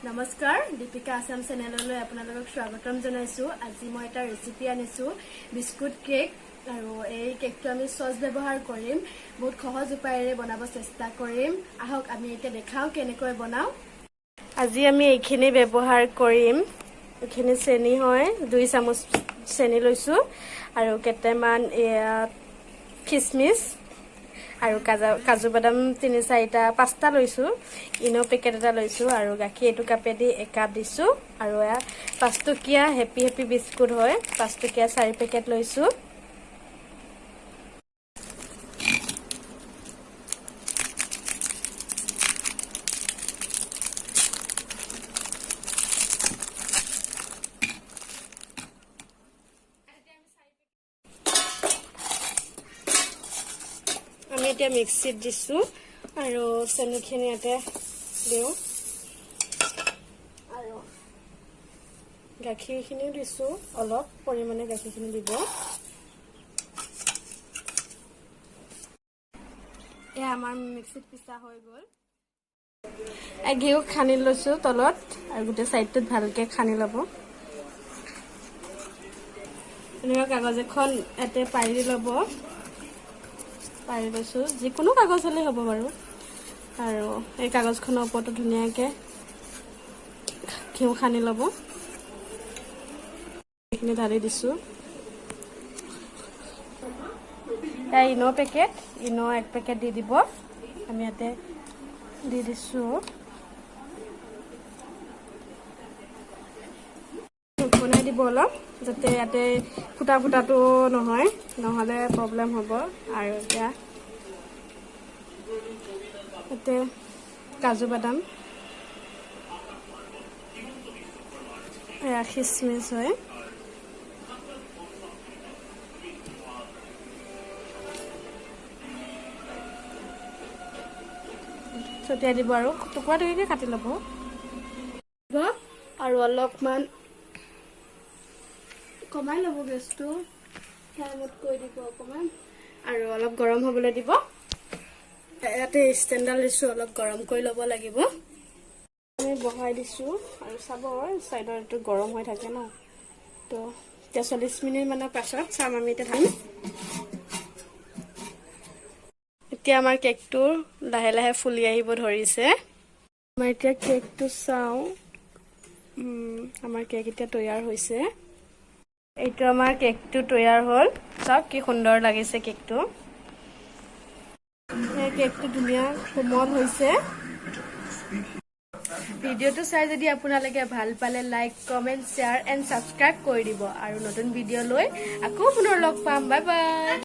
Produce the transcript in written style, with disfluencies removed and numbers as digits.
নমস্কাৰ দীপিকা আসাম চেনেললৈ আপোনালোকক স্বাগতম জনাইছো। আজি মই এটা ৰেচিপি আনিছো বিস্কুট কেক আৰু এই কেকটো আমি সস ব্যৱহাৰ কৰিম। বহুত সহজ উপায়েৰে বনাব চেষ্টা কৰিম। আহক আমি এতিয়া দেখাও কেনেকৈ বনাও। আজি আমি এইখিনি ব্যৱহাৰ কৰিম। এইখিনি চেনি হয় 2 চামুচ চেনি লৈছো আৰু কেটেমান খিচমিচ আৰু কাজু বাদাম 3-4টা 5টা লৈছো। ইনো পেকেট এটা লৈছো আৰু গাখীৰ এটো কাপেদি 1 কাপ দিছো আৰু 5 টকীয়া হেপি বিস্কুট হয় 5 টকীয়া 4 পেকেট লৈছো। আমি এতিয়া মিক্সিত দিছো আৰু চেনিখিনি ইয়াতে দিও আৰু গাখীৰখিনিও দিছো। অলপ পৰিমাণে গাখীৰখিনি দিব। এয়া আমাৰ মিক্সিত পিছা হৈ গ'ল। ঘিউ খানি লৈছো তলত আৰু গোটেই সাইডটোত ভালকে খানি ল'ব। এনেকুৱা কাগজ এখন এতে পাৰি ল'ব। পাৰি লৈছো যিকোনো কাগজ হলে হ'ব বাৰু। আৰু এই কাগজখনৰ ওপৰতো ধুনীয়াকে ঘিউ খানি ল'ব। এইখিনি ঢালি দিছো। ইনো পেকেট 1 পেকেট দি দিব। আমি ইয়াতে দি দিছো। বনাই দিব অলপ যাতে ইয়াতে ফুটাটো নহয়, নহলে প্ৰব্লেম হ'ব। আৰু এতিয়া ইয়াতে কাজু বাদাম খিচমিচ হয় ছটিয়াই দিব আৰু টুকুৰা টুকুৰিকে কাটি ল'ব আৰু অলপমান কমাই ল'ব গেছটো। ফ্লেমত কৈ দিব অকমান আৰু অলপ গৰম হ'বলৈ দিব। ইয়াতে ষ্টেণ্ডাল দিছো, অলপ গৰম কৰি ল'ব লাগিব। আমি বহাই দিছো আৰু চাব সাইডৰ এইটো গৰম হৈ থাকে ন, তো 40 মিনিট মানৰ পাছত চাম আমি এটা ধান। এতিয়া আমাৰ কেকটো লাহে লাহে ফুলি আহিব ধৰিছে। আমাৰ এতিয়া কেকটো চাও। আমাৰ কেক এতিয়া তৈয়াৰ হৈছে। এইটো আমাৰ কেকটো তৈয়াৰ হ'ল। চাওক কি সুন্দৰ লাগিছে কেকটো। এই কেকটো ধুনীয়া কোমল হৈছে। ভিডিঅ'টো চাই যদি আপোনালোকে ভাল পালে like, comment, share and subscribe কৰি দিব আৰু নতুন ভিডিঅ' লৈ আকৌ পুনৰ লগ পাম। Bye bye.